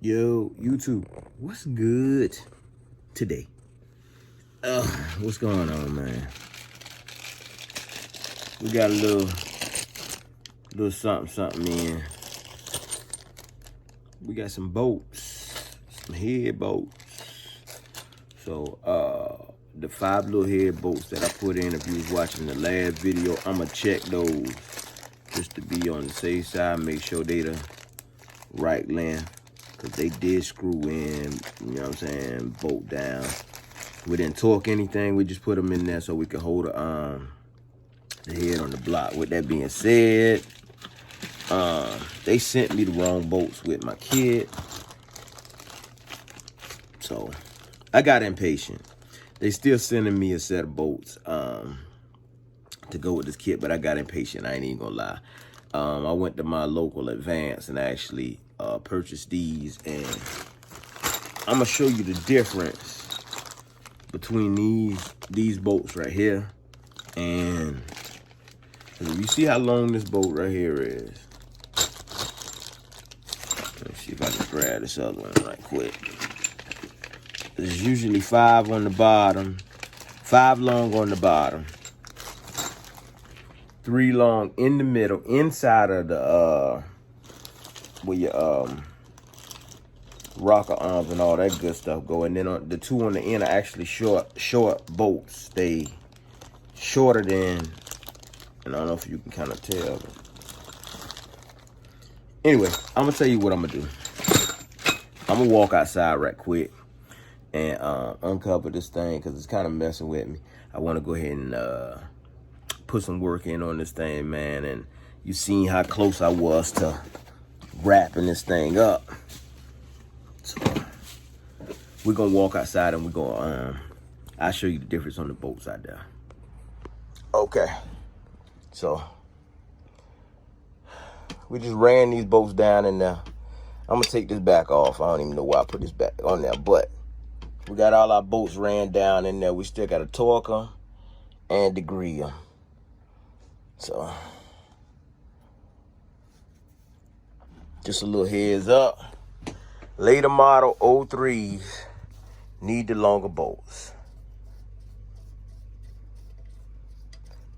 Yo, YouTube, what's good today? What's going on, man? We got a little something in. We got some boats, some head boats. So, the 5 little head boats that I put in, if you was watching the last video, I'ma check those just to be on the safe side, make sure they the right length. Cause they did screw in, you know what I'm saying, bolt down. We didn't torque anything, we just put them in there so we could hold the head on the block. With that being said, they sent me the wrong bolts with my kit. So I got impatient. They still sending me a set of bolts to go with this kit, but I got impatient, I ain't even gonna lie. I went to my local Advance and actually purchased these, and I'm gonna show you the difference between these bolts right here. And you see how long this bolt right here is. Let's see if I can grab this other one right quick. There's usually 5 on the bottom, 5 long on the bottom, 3 long in the middle, inside of the where your rocker arms and all that good stuff go. And then on the 2 on the end are actually short bolts. They shorter than, and I don't know if you can kind of tell. But anyway, I'm gonna tell you what I'm gonna do. I'm gonna walk outside right quick and uncover this thing because it's kind of messing with me. I want to go ahead and put some work in on this thing, man. And you seen how close I was to wrapping this thing up. So we're gonna walk outside and we're gonna I'll show you the difference on the bolts out there. Okay, so we just ran these bolts down in there. I'm gonna take this back off. I don't even know why I put this back on there, but we got all our bolts ran down in there. We still got to torque them and degree them. So just a little heads up. Later model 03s need the longer bolts.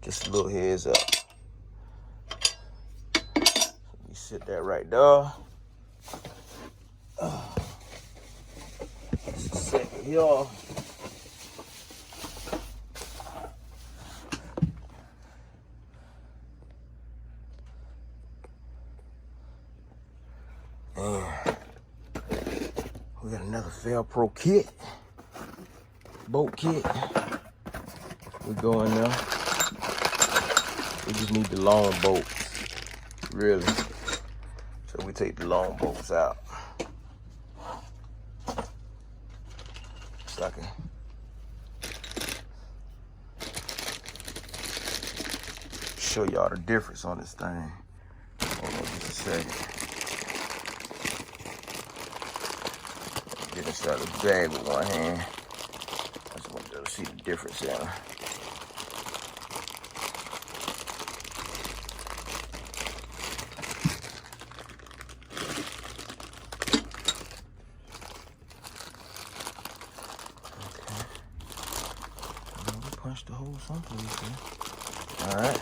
Just a little heads up. You sit that right there. Just a second here. And we got another Velcro kit, boat kit. We go in there. We just need the long bolts, really. So we take the long bolts out. So I can show y'all the difference on this thing. Hold on just a second. Get inside the bag with one hand. I just want you to see the difference in them. Punch the hole someplace here. All right.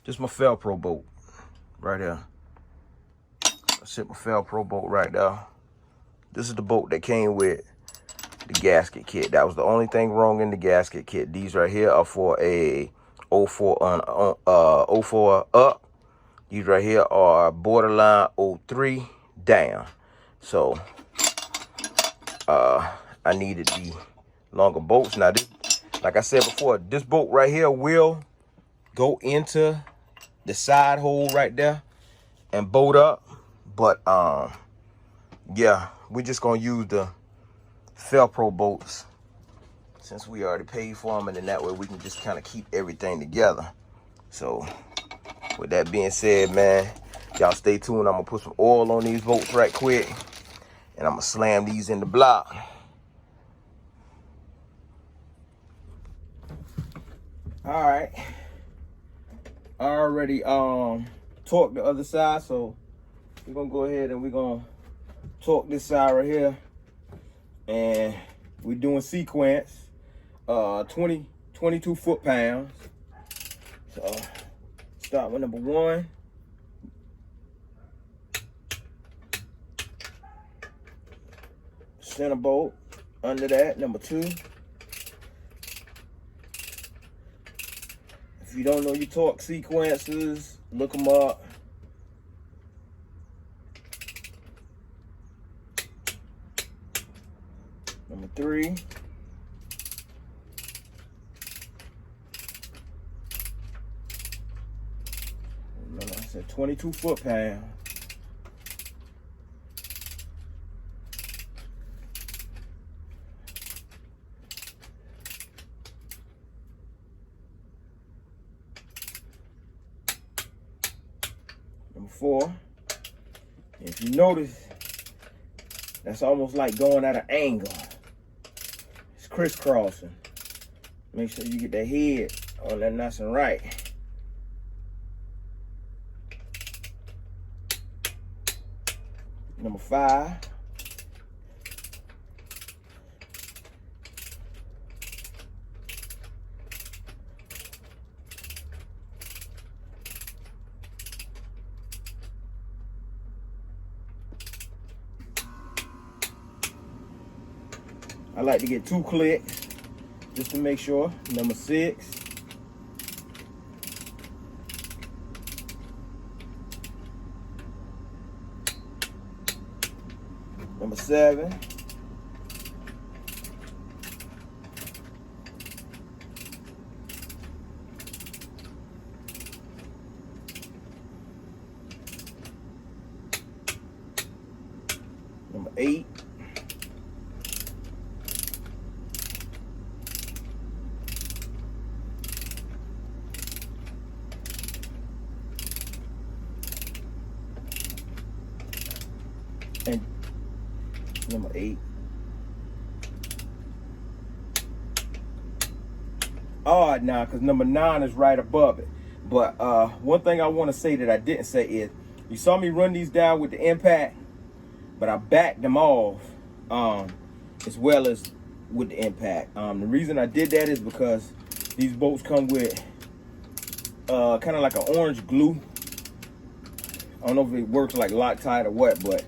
Just my Velcro bolt right here. I set my Velcro bolt right there. This is the bolt that came with the gasket kit. That was the only thing wrong in the gasket kit. These right here are for a 04 up. These right here are borderline 03 down. So I needed the longer bolts. Now this, like I said before, this bolt right here will go into the side hole right there and bolt up. But yeah, we're just gonna use the Velcro bolts since we already paid for them, and then that way we can just kind of keep everything together. So with that being said, man, y'all stay tuned. I'm gonna put some oil on these bolts right quick, and I'm gonna slam these in the block. All right, I already torqued the other side, so we're gonna go ahead and we're gonna torque this side right here. And we're doing sequence, 22 foot-pounds. So start with number 1. Center bolt under that, number 2. If you don't know your torque sequences, look them up. Number 3. Remember I said 22 foot-pounds. Number 4. If you notice, that's almost like going at an angle. It's crisscrossing. Make sure you get the head on that nice and right. Number 5. I like to get 2 clicks just to make sure. Number 6. Number 7. Number 8. And number 8. Odd now, because number 9 is right above it. But one thing I want to say that I didn't say is, you saw me run these down with the impact, but I backed them off as well as with the impact. The reason I did that is because these bolts come with kind of like an orange glue. I don't know if it works like Loctite or what, but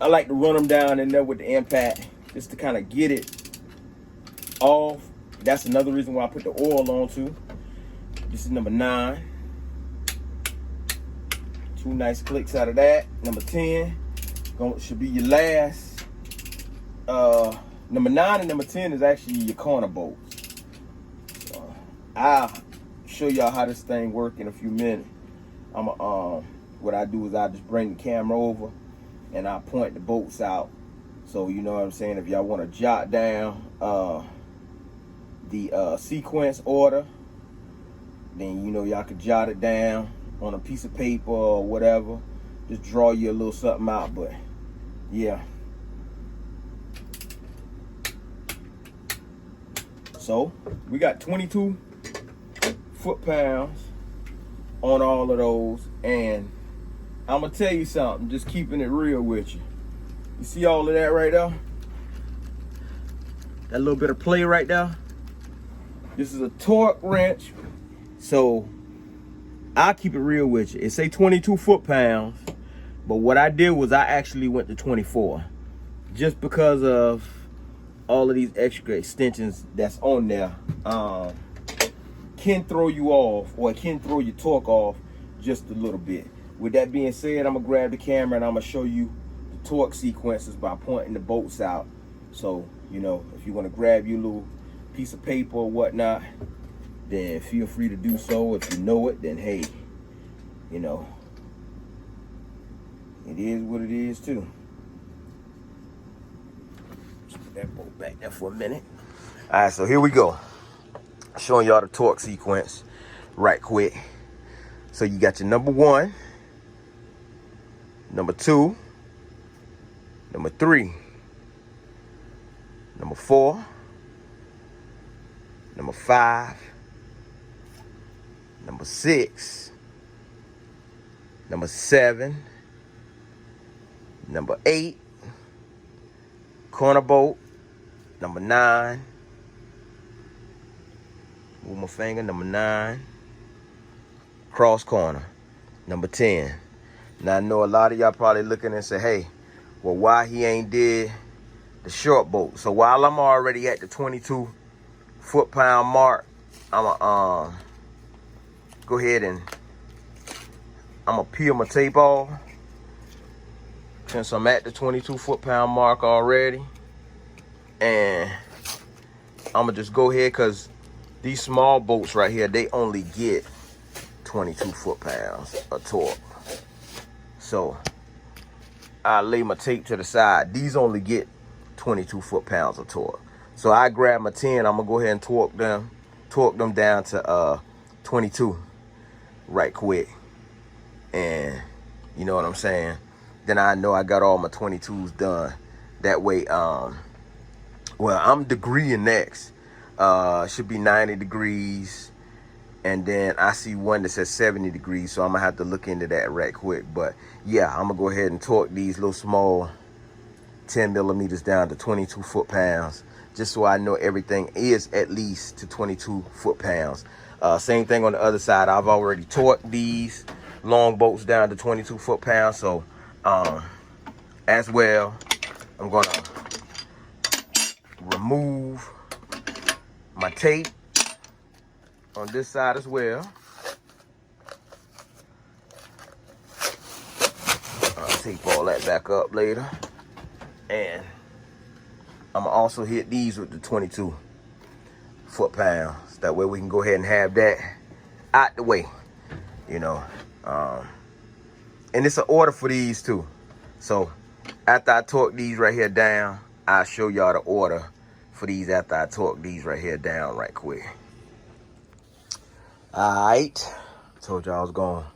I like to run them down in there with the impact just to kind of get it off. That's another reason why I put the oil on too. This is number 9. 2 nice clicks out of that. Number 10 should be your last. Number 9 and number 10 is actually your corner bolts. I'll show y'all how this thing works in a few minutes. What I do is I just bring the camera over and I point the bolts out. So you know what I'm saying, if y'all want to jot down the sequence order, then you know y'all could jot it down on a piece of paper or whatever. Just draw you a little something out. But yeah, so we got 22 foot-pounds on all of those, and I'm gonna tell you something, just keeping it real with you. You see all of that right there? That little bit of play right there? This is a torque wrench. So I'll keep it real with you. It say 22 foot-pounds, but what I did was I actually went to 24. Just because of all of these extra extensions that's on there. Can throw you off, or it can throw your torque off just a little bit. With that being said, I'm gonna grab the camera and I'm gonna show you the torque sequences by pointing the bolts out. So, you know, if you wanna grab your little piece of paper or whatnot, then feel free to do so. If you know it, then hey, you know, it is what it is too. Just put that bolt back there for a minute. All right, so here we go. Showing y'all the torque sequence right quick. So you got your number 1, number 2, number 3, number 4, number 5, number 6, number 7, Number 8, corner bolt. Number 9, move my finger. Number 9, cross corner. Number 10. Now I know a lot of y'all probably looking and say, hey, well, why he ain't did the short bolt? So while I'm already at the 22 foot-pound mark, I'ma go ahead and I'ma peel my tape off. Since I'm at the 22 foot-pound mark already, and I'ma just go ahead, because these small bolts right here, they only get 22 foot-pounds of torque. So I lay my tape to the side. These only get 22 foot-pounds of torque. So I grab my 10. I'm gonna go ahead and torque them down to 22 right quick. And you know what I'm saying? Then I know I got all my 22s done. That way, well, I'm degreeing next. Should be 90 degrees. And then I see one that says 70 degrees, so I'm gonna have to look into that right quick. But yeah, I'm gonna go ahead and torque these little small 10 millimeters down to 22 foot-pounds, just so I know everything is at least to 22 foot-pounds. Same thing on the other side. I've already torqued these long bolts down to 22 foot-pounds. So as well, I'm gonna remove my tape on this side as well. I'll tape all that back up later. And I'm gonna also hit these with the 22 foot-pounds. That way we can go ahead and have that out the way, you know. And it's an order for these too. So after I torque these right here down, I'll show y'all the order for these after I torque these right here down right quick. Alright, told y'all I was gonna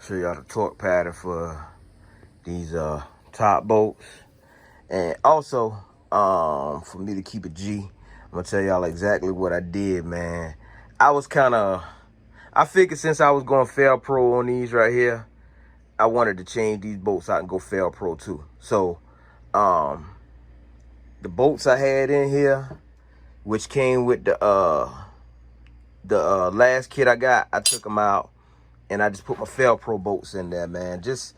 show y'all the torque pattern for these top bolts. And also, for me to keep it G, I'm gonna tell y'all exactly what I did, man. I figured since I was going Fel-Pro on these right here, I wanted to change these bolts out and go Fel-Pro too. So, the bolts I had in here, which came with the last kit I got, I took them out and I just put my Fel-Pro bolts in there, man. Just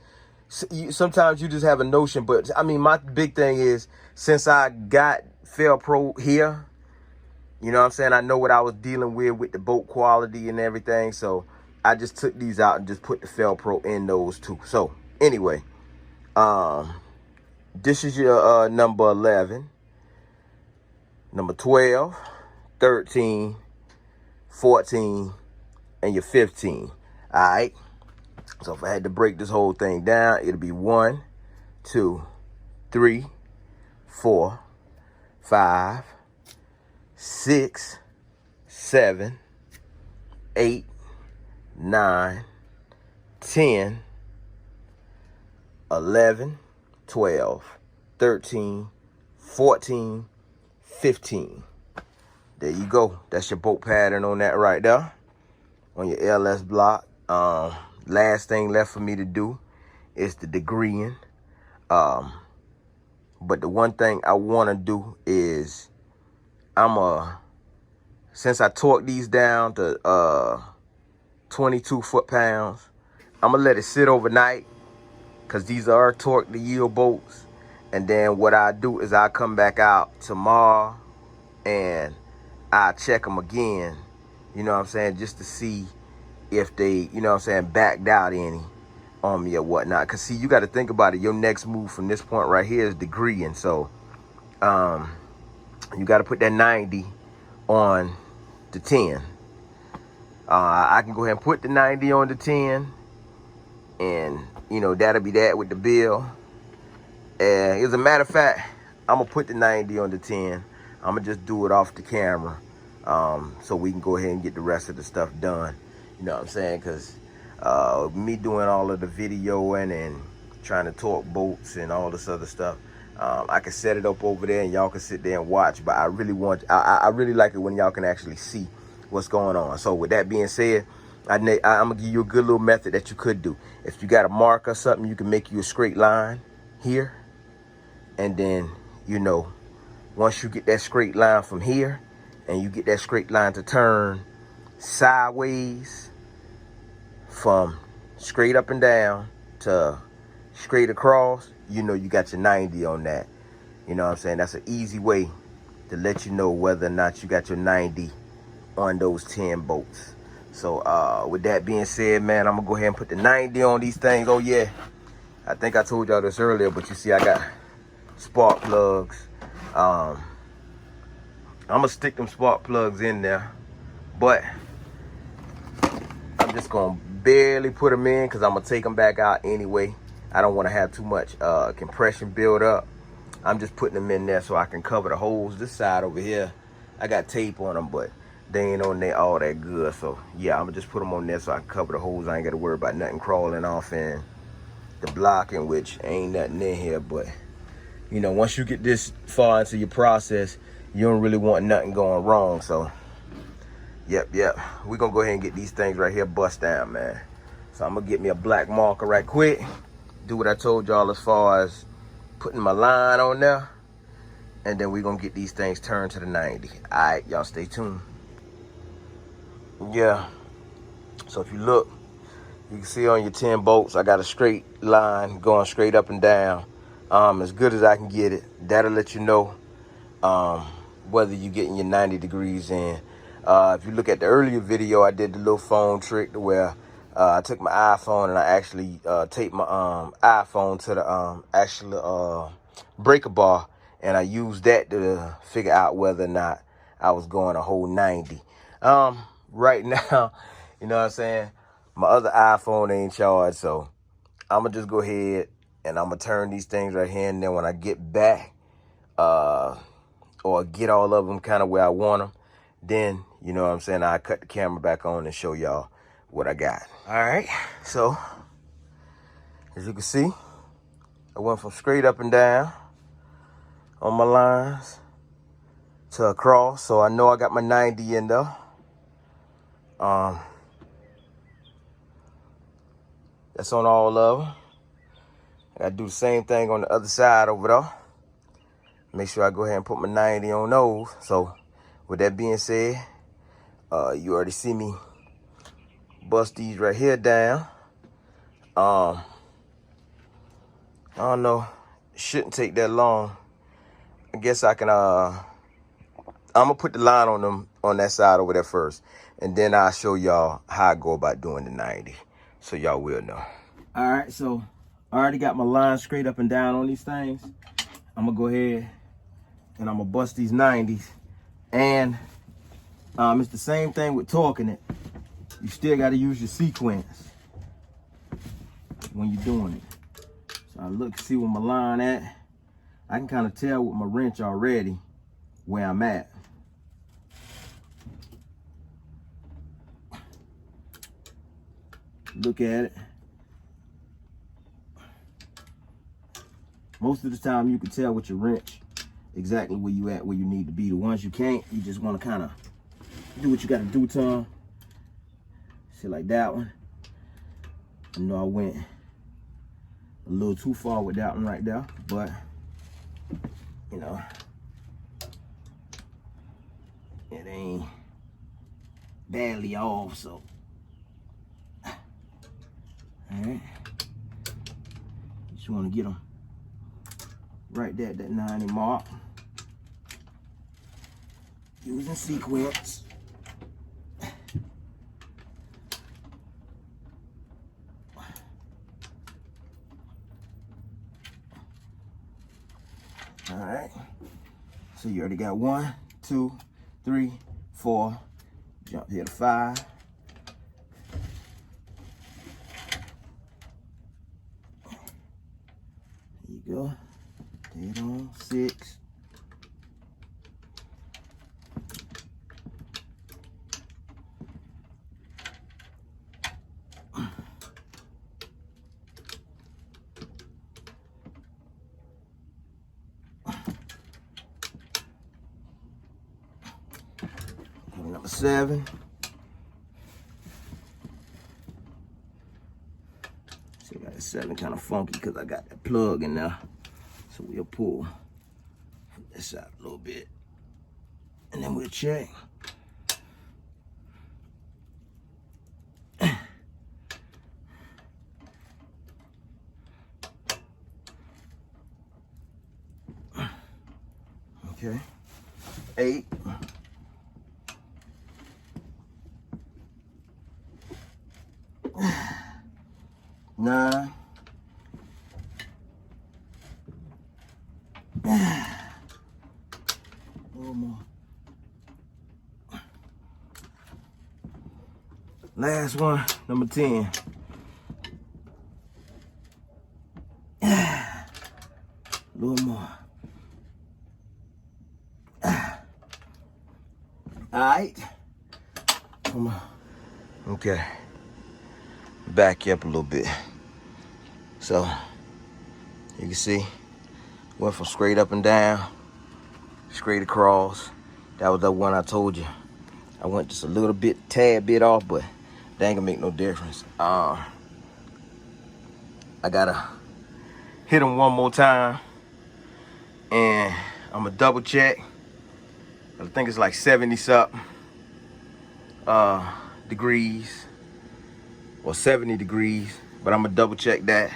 sometimes you just have a notion, but I mean, my big thing is, since I got Fel-Pro here, you know what I'm saying, I know what I was dealing with the bolt quality and everything. So I just took these out and just put the Fel-Pro in those too. So anyway, this is your number 11, number 12, 13, 14, and your 15. All right. So if I had to break this whole thing down, it'll be 1, 2, 3, 4, 5, 6, 7, 8, 9, 10, 11, 12, 13, 14, 15. There you go. That's your bolt pattern on that right there, on your LS block. Last thing left for me to do is the degreeing. But the one thing I want to do is, since I torqued these down to 22 foot-pounds, I'm gonna let it sit overnight, because these are torque to yield bolts. And then what I do is I come back out tomorrow and I check them again, you know what I'm saying, just to see if they, you know what I'm saying, backed out any on me or whatnot. Because see, you got to think about it. Your next move from this point right here is degreeing. So you got to put that 90 on the 10. I can go ahead and put the 90 on the 10, and you know, that'll be that with the bill. And as a matter of fact, I'm gonna put the 90 on the 10. I'm gonna just do it off the camera, so we can go ahead and get the rest of the stuff done. You know what I'm saying? Because me doing all of the videoing and trying to torque bolts and all this other stuff, I can set it up over there and y'all can sit there and watch. But I really really like it when y'all can actually see what's going on. So with that being said, I'm gonna give you a good little method that you could do. If you got a mark or something, you can make you a straight line. here. And then, you know, once you get that straight line from here and you get that straight line to turn sideways from straight up and down to straight across, you know you got your 90 on that. You know what I'm saying? That's an easy way to let you know whether or not you got your 90 on those 10 bolts. So with that being said, man, I'm gonna go ahead and put the 90 on these things. Oh yeah, I think I told y'all this earlier, but you see I got spark plugs. I'm gonna stick them spark plugs in there, but I'm just gonna barely put them in because I'm gonna take them back out anyway. I don't want to have too much compression build up. I'm just putting them in there so I can cover the holes. This side over here, I got tape on them, but they ain't on there all that good. So yeah, I'm gonna just put them on there so I can cover the holes. I ain't gotta worry about nothing crawling off and the blocking, which ain't nothing in here. But you know, once you get this far into your process, you don't really want nothing going wrong. So yep, we're gonna go ahead and get these things right here bust down, man. So I'm gonna get me a black marker right quick, do what I told y'all as far as putting my line on there, and then we're gonna get these things turned to the 90. All right, y'all stay tuned. Yeah, so if you look, you can see on your 10 bolts, I got a straight line going straight up and down, as good as I can get it. That'll let you know whether you're getting your 90 degrees in. If you look at the earlier video, I did the little phone trick to where I took my iPhone and I actually taped my iPhone to the actual breaker bar, and I used that to figure out whether or not I was going a whole 90. Right now, you know what I'm saying, my other iPhone ain't charged, so I'm gonna just go ahead and I'm gonna turn these things right here, and then when I get back or get all of them kind of where I want them, then, you know what I'm saying, I cut the camera back on and show y'all what I got. All right, so as you can see, I went from straight up and down on my lines to across, so I know I got my 90 in there. That's on all of them. I gotta do the same thing on the other side over there. Make sure I go ahead and put my 90 on those. So with that being said, you already see me bust these right here down. I don't know, it shouldn't take that long. I guess I can I'm gonna put the line on them on that side over there first, and then I'll show y'all how I go about doing the 90, so y'all will know. All right, so I already got my line straight up and down on these things. I'm gonna go ahead and I'm gonna bust these 90s, and it's the same thing with torquing it. You still got to use your sequence when you're doing it. So I look to see where my line at. I can kind of tell with my wrench already where I'm at. Look at it. Most of the time you can tell with your wrench exactly where you at, where you need to be. The ones you can't, you just want to kind of do what you got to do to them. See, like that one. I know I went a little too far with that one right there, but you know, it ain't badly off, so. All right. Just want to get them right there at that 90 mark. Using sequence. All right, so you already got 1, 2, 3, 4, jump here to 5. There you go, dead on 6. Number 7. So we got a sounding kind of funky because I got that plug in there. So we'll pull this out a little bit. And then we'll check. Okay. 8. 9. 1 more. Last one, number 10. A little more. All right. Come on. Okay. Back you up a little bit. So, you can see, went from straight up and down, straight across. That was the one I told you. I went just a little bit, tad bit off, but that ain't gonna make no difference. I gotta hit them one more time, and I'm gonna double check. I think it's like 70 something degrees, or 70 degrees, but I'm gonna double check that.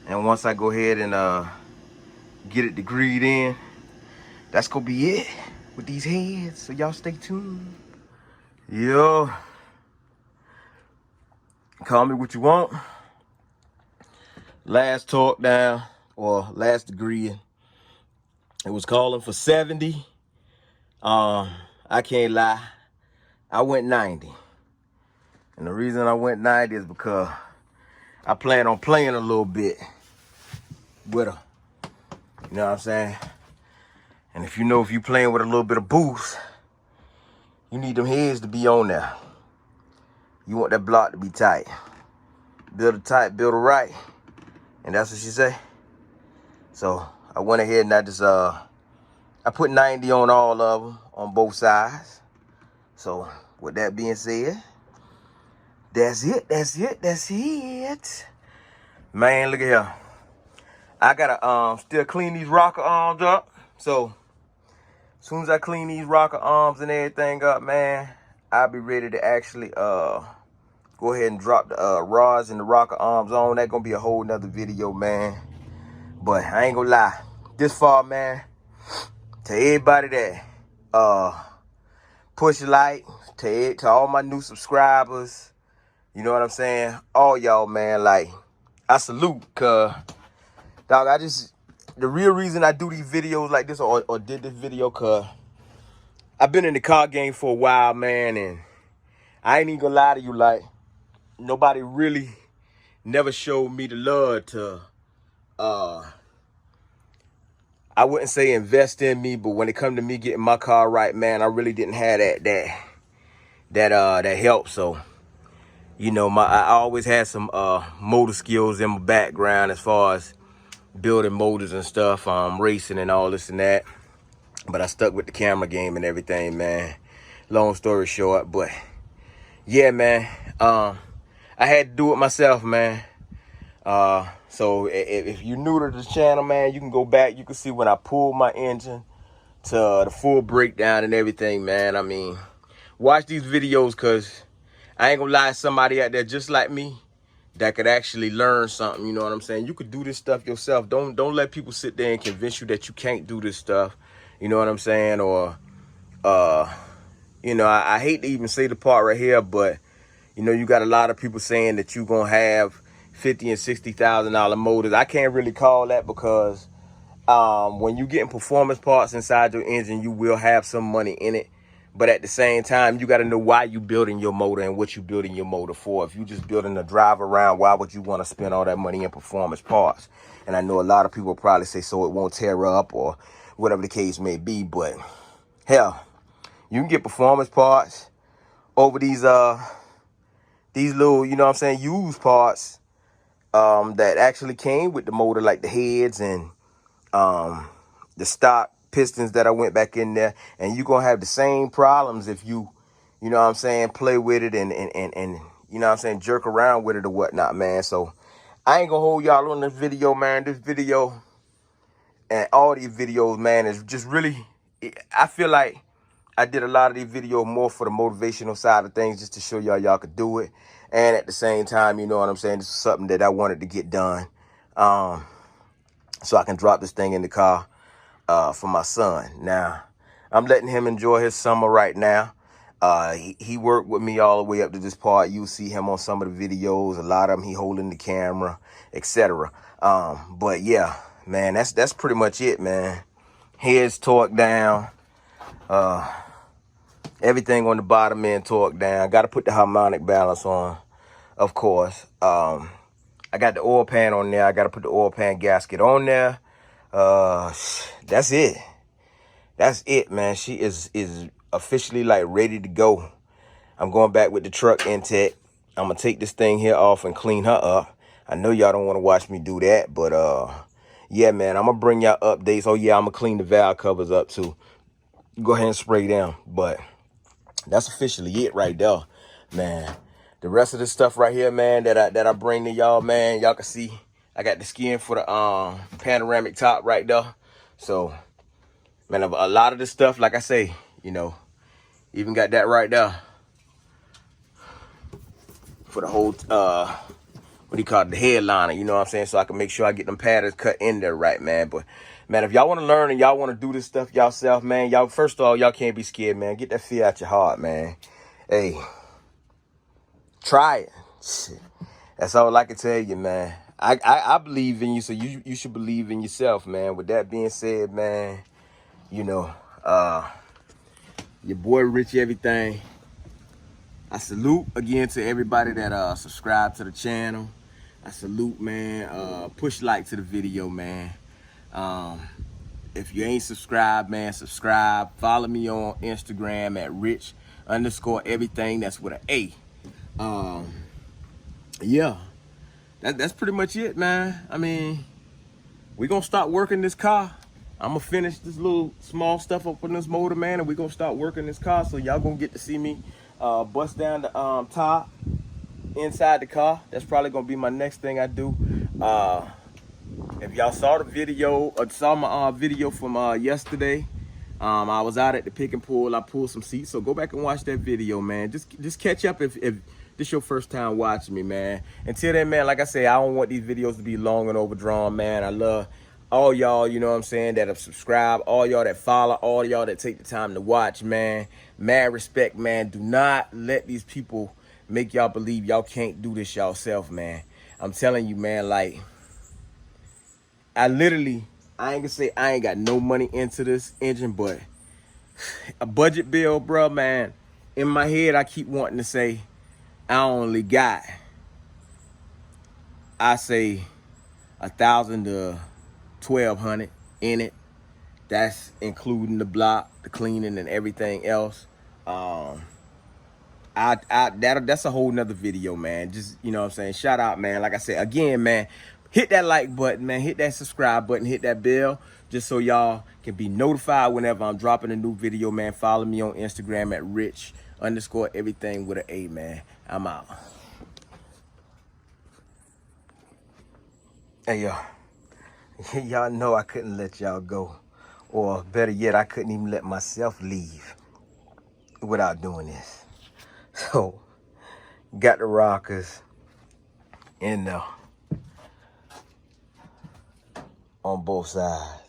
And once I go ahead and get it degreed in, that's gonna be it with these heads. So y'all stay tuned. Yo, call me what you want. Last torque down, or last degree, it was calling for 70. I can't lie, I went 90. And the reason I went 90 is because I plan on playing a little bit with her. You know what I'm saying? And if you playing with a little bit of boost, you need them heads to be on there. You want that block to be tight. Build it tight, build it right. And that's what she say. So I went ahead and I just, I put 90 on all of them, on both sides. So with that being said, that's it. Man, look at here. I gotta still clean these rocker arms up. So as soon as I clean these rocker arms and everything up, man, I'll be ready to actually go ahead and drop the rods and the rocker arms on. That's gonna be a whole nother video, man. But I ain't gonna lie, this far, man, to everybody that push like, to all my new subscribers, you know what I'm saying? All y'all, man, like, I salute, cause dog, the real reason I do these videos like this, or did this video, cause I've been in the car game for a while, man, and I ain't even gonna lie to you, like, nobody really never showed me the love to, I wouldn't say invest in me, but when it come to me getting my car right, man, I really didn't have that help. So, you know, I always had some motor skills in my background as far as building motors and stuff, racing and all this and that. But I stuck with the camera game and everything, man. Long story short, but yeah, man, I had to do it myself, man. So if you're new to the channel, man, you can go back. You can see when I pulled my engine to the full breakdown and everything, man. I mean, watch these videos, because I ain't gonna lie, somebody out there just like me that could actually learn something. You know what I'm saying? You could do this stuff yourself. Don't let people sit there and convince you that you can't do this stuff. You know what I'm saying? Or, you know, I hate to even say the part right here, but, you know, you got a lot of people saying that you're gonna have $50,000 and $60,000 motors. I can't really call that, because when you getting performance parts inside your engine, you will have some money in it. But at the same time, you got to know why you building your motor and what you building your motor for. If you just building a drive around, why would you want to spend all that money in performance parts? And I know a lot of people probably say so it won't tear up or whatever the case may be. But hell, you can get performance parts over these little, you know what I'm saying, used parts that actually came with the motor, like the heads and the stock pistons that I went back in there. And you're gonna have the same problems if you know what I'm saying, play with it and you know what I'm saying, jerk around with it or whatnot, man. So I ain't gonna hold y'all on this video, man. This video and all these videos, man, is just really, I feel like I did a lot of these videos more for the motivational side of things, just to show y'all could do it. And at the same time, you know what I'm saying, this is something that I wanted to get done. So I can drop this thing in the car for my son. Now, I'm letting him enjoy his summer right now. He worked with me all the way up to this part. You'll see him on some of the videos. A lot of them, he holding the camera, etc. But yeah, man, that's pretty much it, man. Heads torqued down. Everything on the bottom end torqued down. Got to put the harmonic balance on, of course. I got the oil pan on there. I got to put the oil pan gasket on there. That's it. That's it, man. She is officially like ready to go. I'm going back with the truck intake. I'm gonna take this thing here off and clean her up. I know y'all don't want to watch me do that, but yeah, man, I'm gonna bring y'all updates. Oh yeah, I'm gonna clean the valve covers up too. Go ahead and spray them. But that's officially it right there, man. The rest of this stuff right here, man, that I bring to y'all, man, y'all can see I got the skin for the panoramic top right there. So, man, a lot of this stuff, like I say, you know, even got that right there for the whole what do you call it, the headliner, you know what I'm saying? So I can make sure I get them patterns cut in there right, man. But man, if y'all want to learn and y'all want to do this stuff yourself, man, y'all, first of all, y'all can't be scared, man. Get that fear out your heart, man. Hey, try it. Shit. That's all I can tell you, man. I believe in you, so you should believe in yourself, man. With that being said, man, you know, your boy Rich Everything. I salute again to everybody that subscribe to the channel. I salute, man. Push like to the video, man. If you ain't subscribed, man, subscribe. Follow me on Instagram at Rich_everything. That's with an A. Yeah, that's pretty much it, man. I mean, we gonna start working this car. I'm gonna finish this little small stuff up on this motor, man, and we gonna start working this car. So y'all gonna get to see me bust down the top inside the car. That's probably gonna be my next thing I do. If y'all saw the video or saw my video from yesterday, I was out at the pick and pull. I pulled some seats, so go back and watch that video, man. Just catch up if this your first time watching me, man. Until then, man, like I say, I don't want these videos to be long and overdrawn, man. I love all y'all, you know what I'm saying, that have subscribed, all y'all that follow, all y'all that take the time to watch, man. Mad respect, man. Do not let these people make y'all believe y'all can't do this yourself, man. I'm telling you, man, like, I ain't gonna say I ain't got no money into this engine, but a budget bill, bro, man. In my head, I keep wanting to say, I only got, I say, $1,000 to $1,200 in it. That's including the block, the cleaning, and everything else. That's a whole nother video, man. Just, you know what I'm saying, shout out, man. Like I said, again, man, hit that like button, man. Hit that subscribe button, hit that bell, just so y'all can be notified whenever I'm dropping a new video, man. Follow me on Instagram at Rich_everything with an A, man. I'm out. Hey, y'all. Y'all know I couldn't let y'all go. Or better yet, I couldn't even let myself leave without doing this. So, got the rockers in there on both sides.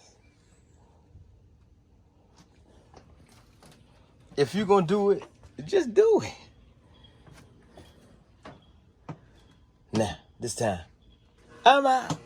If you're gonna do it, just do it. Now, this time, I'm out.